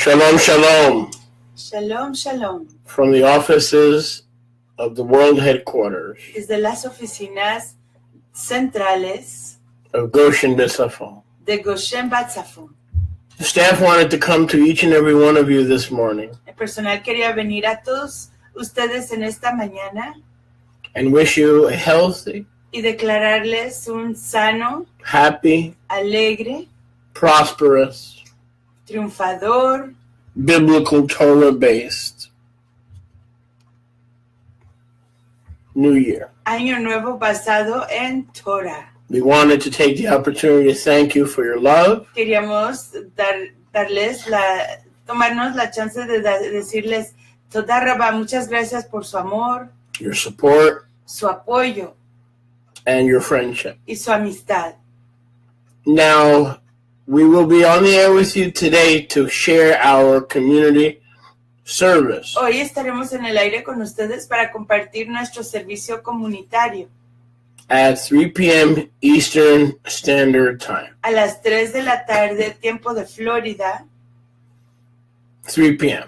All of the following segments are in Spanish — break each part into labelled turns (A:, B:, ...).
A: Shalom, shalom.
B: Shalom, shalom.
A: From the offices of the World Headquarters
B: Desde las oficinas centrales
A: of Goshen B'Tzafon.
B: de Goshen Batzafon.
A: The staff wanted to come to each and every one of you this morning
B: El personal quería venir a todos ustedes en esta mañana
A: and wish you a healthy,
B: y declararles un sano,
A: happy,
B: alegre,
A: prosperous,
B: triunfador,
A: biblical Torah-based New Year.
B: año nuevo basado en Torah.
A: We wanted to take the opportunity to thank you for your love,
B: Queríamos tomarnos la chance de decirles, Toda Rabá, muchas gracias por su amor,
A: your support,
B: su apoyo
A: and your friendship.
B: y su amistad.
A: Now, we will be on the air with you today to share our community service.
B: Hoy estaremos en el aire con ustedes para compartir nuestro servicio comunitario
A: At 3 p.m. Eastern Standard Time.
B: a las 3 de la tarde, tiempo de Florida,
A: 3 p.m.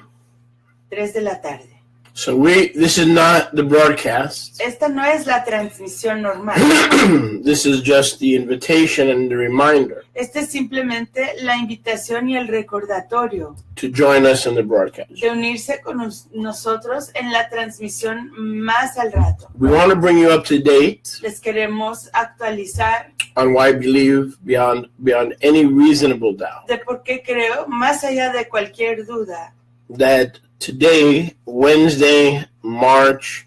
B: 3 de la tarde.
A: So this is not the broadcast.
B: Esta no es la transmisión normal.
A: This is just the invitation and the reminder
B: Esta es simplemente la invitación y el recordatorio
A: to join us in the broadcast.
B: de unirse con nosotros en la transmisión más al rato.
A: We want to bring you up to date
B: Les queremos actualizar
A: on why I believe beyond any reasonable doubt
B: de por qué creo, más allá de cualquier duda,
A: that today, Wednesday, March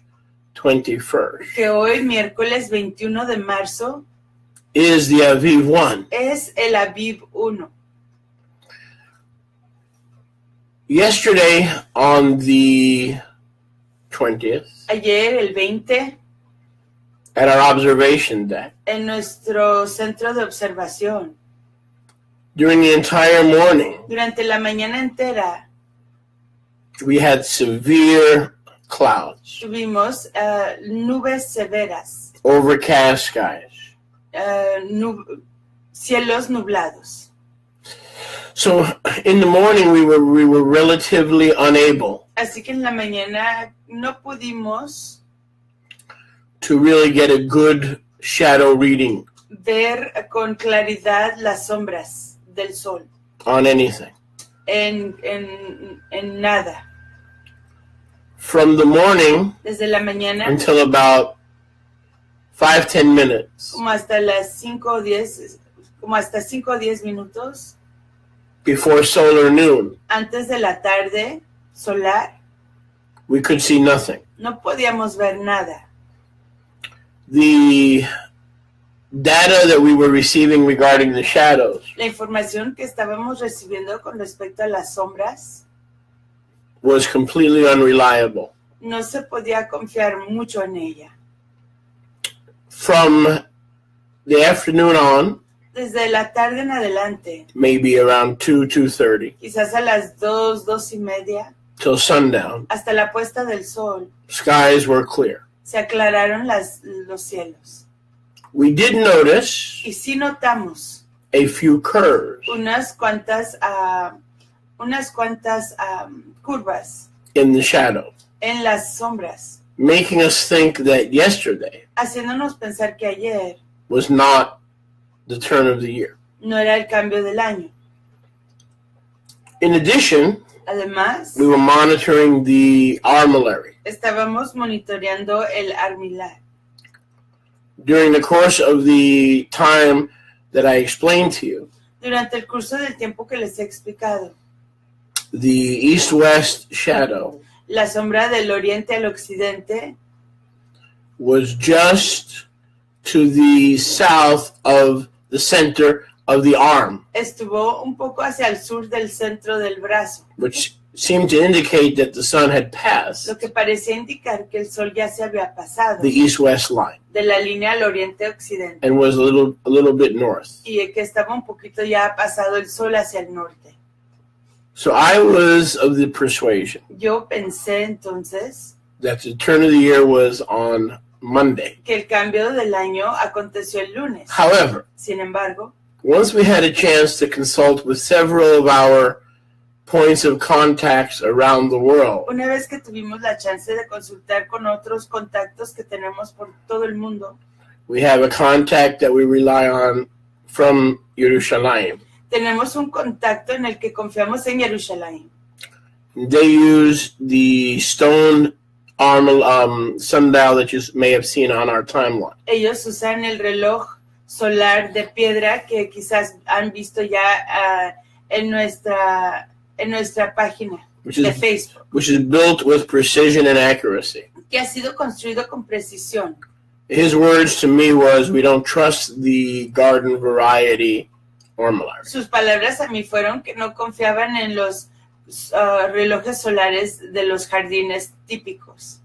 A: 21st,
B: que hoy, miércoles 21 de marzo,
A: is the Aviv 1.
B: es el Aviv 1.
A: Yesterday, on the 20th,
B: Ayer, el 20,
A: at our observation deck,
B: en nuestro centro de observación,
A: during the entire morning,
B: durante la mañana entera,
A: we had severe clouds,
B: tuvimos nubes severas,
A: overcast skies.
B: Cielos nublados.
A: So in the morning, we were relatively unable
B: Así que en la mañana no pudimos
A: to really get a good shadow reading
B: ver con claridad las sombras del sol
A: on anything.
B: en nada.
A: From the morning
B: Desde la mañana
A: until about 5-10 minutes
B: como hasta las 5 o 10 minutos
A: before solar noon,
B: antes de la tarde solar,
A: we could see nothing.
B: no podíamos ver nada.
A: The data that we were receiving regarding the shadows
B: La información que estábamos recibiendo con respecto a las sombras
A: was completely unreliable.
B: no se podía confiar mucho en ella.
A: From the afternoon on,
B: Desde la tarde en adelante,
A: maybe around 2:30,
B: quizás a las 2:30,
A: till sundown,
B: hasta la puesta del sol,
A: skies were clear.
B: se aclararon los cielos.
A: We did notice
B: Y sí notamos
A: a few curves
B: unas cuantas curvas
A: in the shadow,
B: en las sombras,
A: making us think that yesterday
B: haciéndonos pensar que ayer
A: was not the turn of the year.
B: no era el cambio del año.
A: In addition,
B: Además,
A: we were monitoring the armillary.
B: estábamos monitoreando el armilar.
A: During the course of the time that I explained to you,
B: Durante el curso del tiempo que les he explicado,
A: the east-west shadow
B: la sombra del oriente al occidente
A: was just to the south of the center of the arm,
B: estuvo un poco hacia el sur del centro del brazo,
A: which seemed to indicate that the sun had passed
B: lo que parecía indicar que el sol ya se había pasado
A: the east-west line
B: de la línea al oriente-occidente
A: and was a little bit north.
B: y que estaba un poquito ya pasado el sol hacia el norte.
A: So I was of the persuasion
B: Yo pensé entonces
A: that the turn of the year was on Monday.
B: que el cambio del año aconteció el lunes.
A: However,
B: Sin embargo,
A: once we had a chance to consult with several of our points of contacts around the world.
B: Una vez que tuvimos la chance de consultar con otros contactos que tenemos por todo el mundo,
A: We have a contact that we rely on from Jerusalem.
B: tenemos un contacto en el que confiamos en Jerusalén.
A: They use the stone sundial that you may have seen on our timeline.
B: Ellos usan el reloj solar de piedra que quizás han visto ya en nuestra página de Facebook,
A: which is built with precision and accuracy.
B: que ha sido construido con precisión.
A: His words to me was, we don't trust the garden variety ormolars.
B: Sus palabras a mí fueron que no confiaban en los relojes solares de los jardines típicos.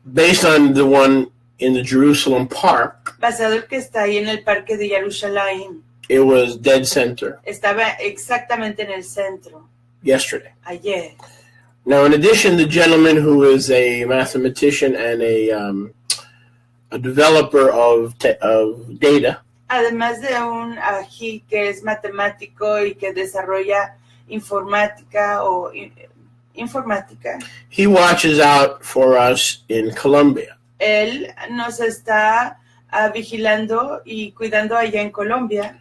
A: Based on the one in the Jerusalem park,
B: Basado el que está ahí en el parque de Jerusalén,
A: it was dead center
B: estaba exactamente en el centro
A: yesterday.
B: ayer.
A: Now, in addition, the gentleman who is a mathematician and a developer of data,
B: Además de un ají que es matemático y que desarrolla informática,
A: he watches out for us in Colombia.
B: él nos está vigilando y cuidando allá en Colombia.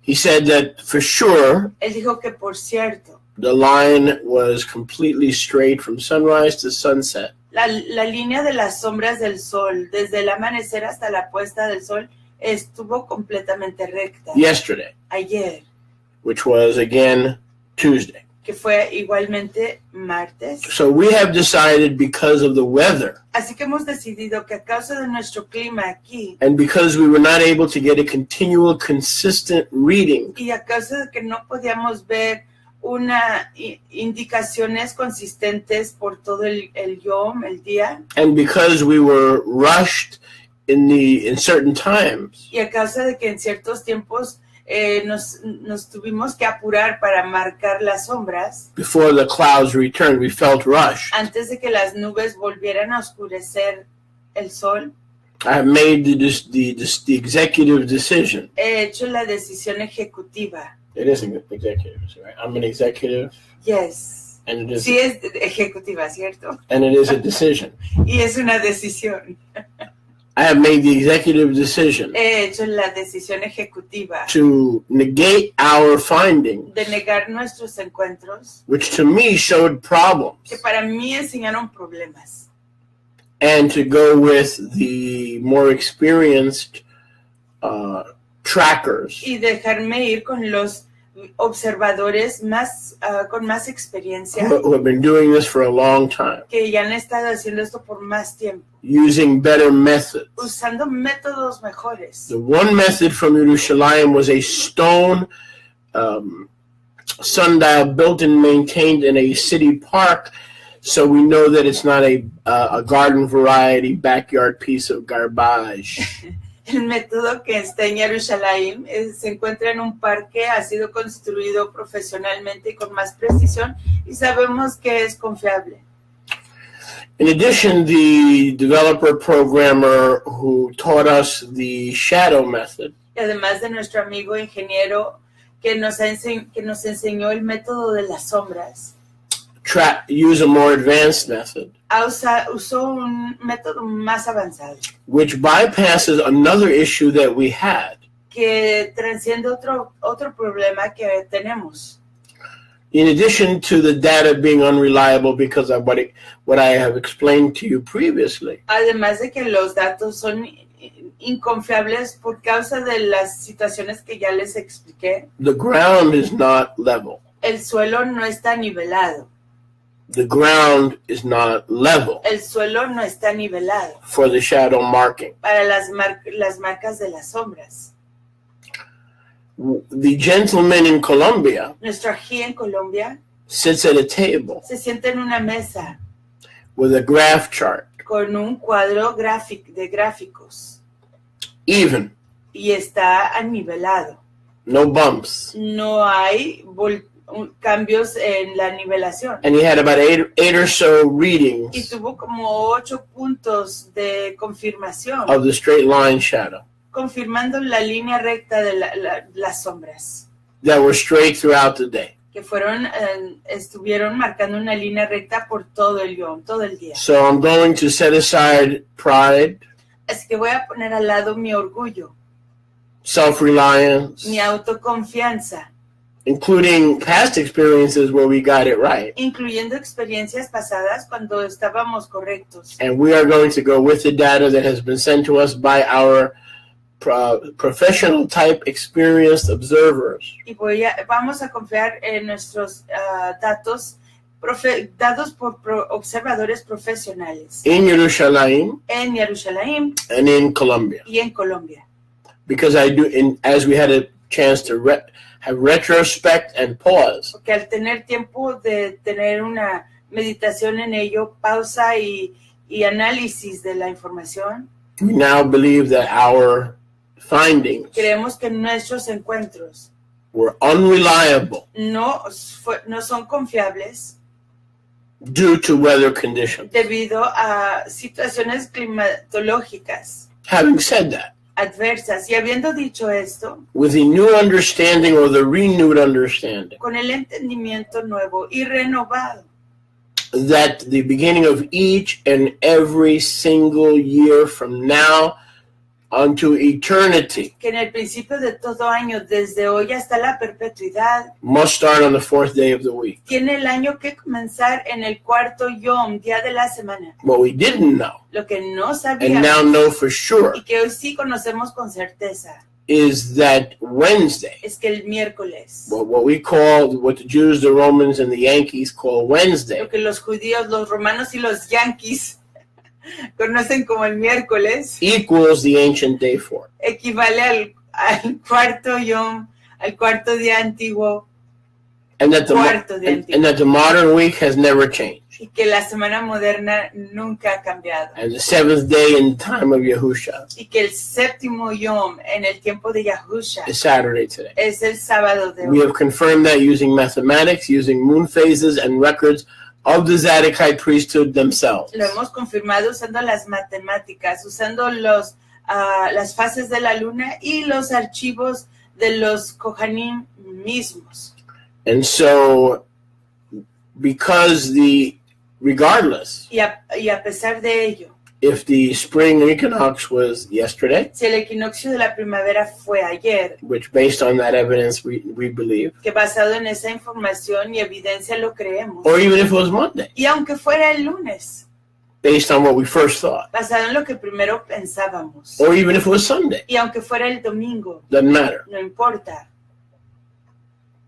A: He said that for sure,
B: Él dijo que, por cierto,
A: the line was completely straight from sunrise to sunset.
B: la línea de las sombras del sol, desde el amanecer hasta la puesta del sol, estuvo completamente recta.
A: Yesterday,
B: Ayer,
A: which was again Tuesday.
B: que fue igualmente martes.
A: So we have decided, because of the weather
B: Así que hemos decidido que a causa de nuestro clima aquí
A: and because we were not able to get a continual, consistent reading,
B: y a causa de que no podíamos ver indicaciones consistentes por todo el yom, el día,
A: and because we were rushed in certain times,
B: y a causa de que en ciertos tiempos nos tuvimos que apurar para marcar las sombras
A: before the clouds returned, we felt rushed.
B: antes de que las nubes volvieran a oscurecer el sol.
A: I have made the executive decision.
B: He hecho la decisión ejecutiva.
A: It is an executive, right? I'm an executive.
B: Yes.
A: And it is,
B: Sí, es ejecutiva, ¿cierto?
A: and it is a decision.
B: Y es una decisión.
A: I have made the executive decision
B: He hecho la decisión ejecutiva
A: to negate our findings,
B: de negar nuestros encuentros,
A: which to me showed problems,
B: que para mí enseñaron problemas,
A: and to go with the more experienced trackers
B: y dejarme ir con los observadores con más experiencia,
A: who have been doing this for a long time,
B: que ya han estado haciendo esto por más tiempo,
A: using better methods.
B: usando métodos mejores.
A: The one method from Jerusalem was a stone sundial built and maintained in a city park, so we know that it's not a garden variety backyard piece of garbage.
B: El método que está en Jerusalén se encuentra en un parque, ha sido construido profesionalmente y con más precisión, y sabemos que es confiable.
A: In addition, the developer programmer who taught us the shadow method
B: Y además de nuestro amigo ingeniero que nos enseñó el método de las sombras,
A: use a more advanced method,
B: usó un método más avanzado
A: which bypasses another issue that we had.
B: que transciende otro problema que tenemos.
A: In addition to the data being unreliable because of what I have explained to you previously,
B: Además de que los datos son inconfiables por causa de las situaciones que ya les expliqué,
A: the ground is not level.
B: el suelo no está nivelado.
A: The ground is not level
B: El suelo no está nivelado
A: for the shadow marking.
B: para las marcas de las sombras.
A: The gentleman in Colombia
B: Nuestro ají en Colombia
A: sits at a table
B: se sienta en una mesa
A: with a graph chart,
B: con un cuadro de gráficos
A: even,
B: y está anivelado.
A: no bumps.
B: No hay cambios en la nivelación.
A: And he had about eight or so
B: Y
A: readings
B: tuvo como 8 puntos de confirmación,
A: of the straight line shadow
B: confirmando la línea recta de las sombras,
A: that were straight throughout the day.
B: que estuvieron marcando una línea recta por todo el Yom, todo el día.
A: So I'm going to set aside pride,
B: Así que voy a poner al lado mi orgullo,
A: self-reliance,
B: mi autoconfianza,
A: including past experiences where we got it right.
B: incluyendo experiencias pasadas cuando estábamos correctos.
A: And we are going to go with the data that has been sent to us by our professional type experienced observers.
B: Y vamos a confiar en nuestros datos dados por observadores profesionales
A: In Yerushalayim
B: en Jerusalén
A: and in Colombia.
B: y en Colombia.
A: Because as we had a chance to have retrospect and pause,
B: Porque al tener tiempo de tener una meditación en ello, pausa y análisis de la información,
A: we now believe that our findings
B: creemos que nuestros encuentros
A: were unreliable
B: no son confiables
A: due to weather conditions.
B: debido a situaciones climatológicas
A: Having said that,
B: adversas. Y habiendo dicho esto,
A: with the new understanding or the renewed understanding
B: con el entendimiento nuevo y renovado,
A: that the beginning of each and every single year from now unto eternity
B: que en el principio de todo año, desde hoy hasta la perpetuidad,
A: must start on the fourth day of the week.
B: tiene el año que comenzar en el cuarto Yom, día de la semana.
A: What we didn't know,
B: Lo que no
A: and
B: sabíamos
A: now know for sure,
B: y que hoy sí conocemos con certeza
A: is that Wednesday,
B: es que el miércoles,
A: what we call, what the Jews, the Romans, and the Yankees call Wednesday,
B: lo que los judíos, los romanos y los yanquis conocen como el miércoles,
A: equals the ancient day for it.
B: equivale al cuarto Yom, al cuarto día antiguo,
A: And that
B: Cuarto de
A: and that the modern week has never changed.
B: y que la semana moderna nunca ha cambiado.
A: And the seventh day in the time of Yahusha
B: Y que el séptimo Yom en el tiempo de Yahusha
A: is Saturday today.
B: es el sábado de
A: We
B: hoy.
A: have confirmed that using mathematics, using moon phases and records of the Zadokite priesthood themselves.
B: Lo hemos confirmado usando las matemáticas, usando las fases de la luna y los archivos de los Kohanim mismos.
A: And so, because regardless,
B: Y a pesar de ello,
A: if the spring equinox was yesterday,
B: si el equinoccio de la primavera fue ayer,
A: which based on that evidence we believe,
B: que basado en esa información y evidencia lo creemos,
A: or even if it was Monday,
B: y aunque fuera el lunes,
A: based on what we first thought,
B: basado en lo que primero pensábamos,
A: or even if it was Sunday,
B: y aunque fuera el domingo,
A: doesn't matter.
B: no importa.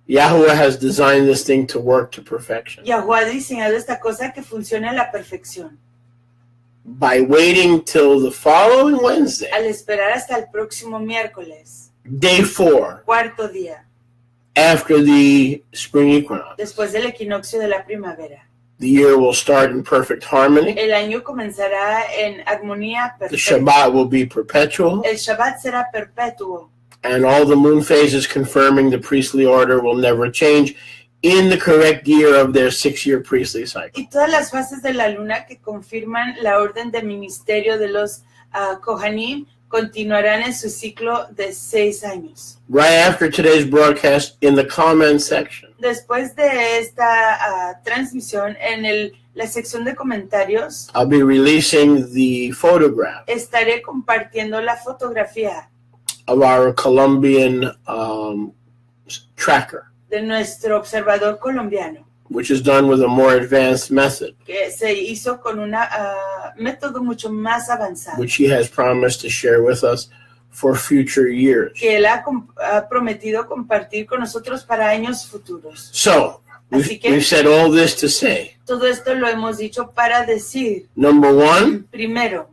A: Yahweh has designed this thing to work to perfection.
B: Yahuwah ha diseñado esta cosa que funcione a la perfección.
A: By waiting till the following Wednesday,
B: Al esperar hasta el próximo miércoles,
A: day 4,
B: cuarto día,
A: after the spring equinox,
B: después del equinoccio de la primavera,
A: the year will start in perfect harmony.
B: el año comenzará en armonía
A: The
B: perfecta.
A: Shabbat will be perpetual,
B: El Shabbat será perpetuo.
A: and all the moon phases confirming the priestly order will never change in the correct year of their 6-year priestly cycle.
B: Y todas las fases de la luna que confirman la orden de ministerio de los Kohanim continuarán en su ciclo de 6 años.
A: Right after today's broadcast, in the comment section,
B: Después de esta transmisión, en la sección de comentarios,
A: I'll be releasing the photograph
B: estaré compartiendo la fotografía
A: of our Colombian tracker,
B: de nuestro observador colombiano,
A: which is done with a more advanced method,
B: que se hizo con un método mucho más avanzado,
A: which he has promised to share with us for future years.
B: que él ha prometido compartir con nosotros para años futuros.
A: So,
B: Así que-
A: we've said all this to say,
B: Todo esto lo hemos dicho para decir,
A: number one,
B: primero,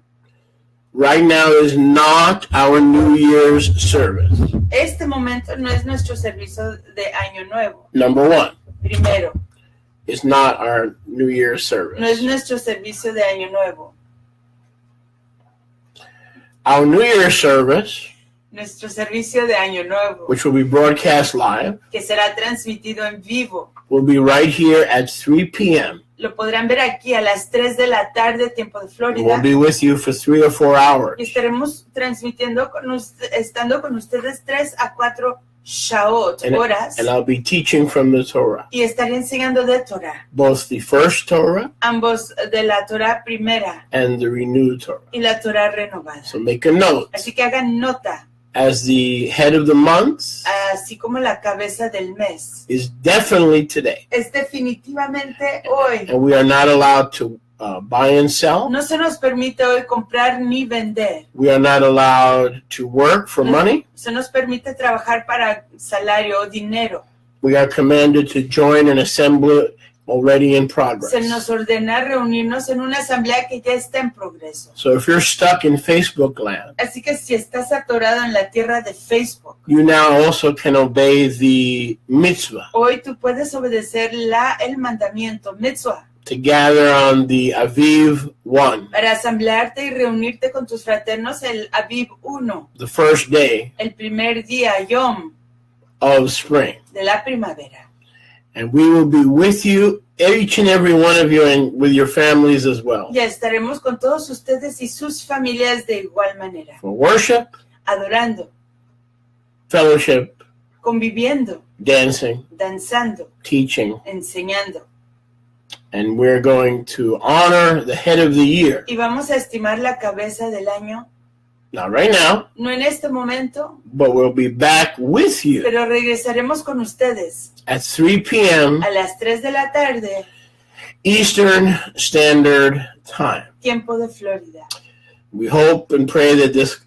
A: right now is not our New Year's service.
B: este momento no es nuestro servicio de Año Nuevo.
A: Number one,
B: Primero,
A: it's not our New Year's service.
B: no es nuestro servicio de Año Nuevo.
A: Our New Year's service,
B: Nuestro servicio de Año Nuevo,
A: which will be broadcast live,
B: que será transmitido en vivo.
A: will be right here at 3 p.m.
B: Lo podrán ver aquí a las 3 de la tarde, tiempo de
A: We'll
B: Florida.
A: be with you for 3 or 4 hours.
B: Y estaremos transmitiendo, estando con ustedes 3 a 4 shaot, horas,
A: and I'll be teaching from the Torah,
B: y estaré enseñando de Torah,
A: both the first Torah
B: ambos de la Torah primera
A: and the renewed Torah.
B: y la Torah renovada.
A: So make a note.
B: Así que hagan nota,
A: As the head of the month
B: así como la cabeza del mes.
A: is definitely today.
B: Es definitivamente hoy.
A: And we are not allowed to buy and sell.
B: No se nos permite hoy comprar ni vender.
A: We are not allowed to work for money.
B: Se nos permite trabajar para salario o dinero.
A: We are commanded to join an assembly already in progress.
B: Se nos ordena reunirnos en una asamblea que ya está en progreso.
A: So if you're stuck in Facebook land,
B: Así que si estás atorado en la tierra de Facebook,
A: you now also can obey the mitzvah
B: hoy tú puedes obedecer el mandamiento, mitzvah,
A: to gather on the Aviv 1,
B: para asamblearte y reunirte con tus fraternos el Aviv 1,
A: the first day
B: el primer día, Yom,
A: of spring.
B: de la primavera.
A: And we will be with you, each and every one of you, and with your families as well,
B: Ya estaremos con todos ustedes y sus familias de igual manera,
A: for worship,
B: adorando,
A: fellowship,
B: conviviendo,
A: dancing,
B: danzando,
A: teaching,
B: enseñando.
A: and we're going to honor the head of the year.
B: Y vamos a estimar la cabeza del año,
A: Not right now,
B: no en este momento,
A: but we'll be back with you
B: pero regresaremos con ustedes
A: at 3 p.m.
B: a las 3 de la tarde,
A: Eastern Standard Time.
B: tiempo de Florida.
A: We hope and pray that this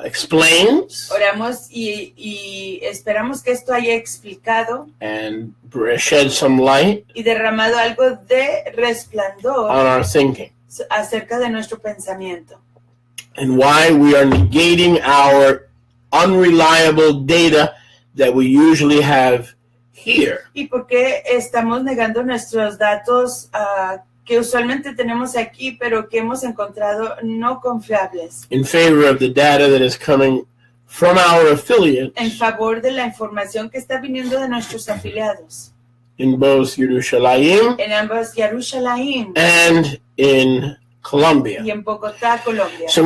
A: explains
B: Oramos y esperamos que esto haya explicado
A: and shed some light
B: y derramado algo de resplandor
A: on our thinking
B: acerca de nuestro pensamiento
A: and why we are negating our unreliable data that we usually have here.
B: y por qué estamos negando nuestros datos que usualmente tenemos aquí, pero que hemos encontrado no confiables,
A: In favor of the data that is coming from our affiliates
B: en favor de la información que está viniendo de nuestros afiliados
A: in both Yerushalayim
B: en ambos Jerusalén
A: and in Colombia.
B: y en Bogotá, Colombia.
A: So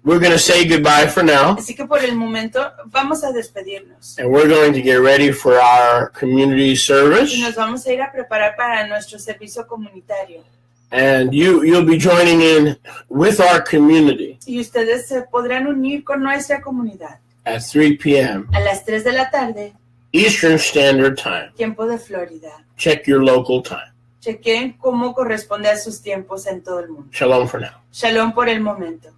A: we're gonna say goodbye for now,
B: Así que por el momento vamos a despedirnos
A: and we're going to get ready for our community
B: y
A: service.
B: nos vamos a ir a preparar para nuestro servicio comunitario.
A: And you'll be joining in with our community
B: Y ustedes se podrán unir con nuestra comunidad
A: at 3 p.m.
B: a las 3 de la tarde,
A: Eastern Standard Time.
B: tiempo de Florida.
A: Check your local time.
B: Chequen cómo corresponde a sus tiempos en todo el mundo.
A: Shalom for now.
B: Shalom por el momento.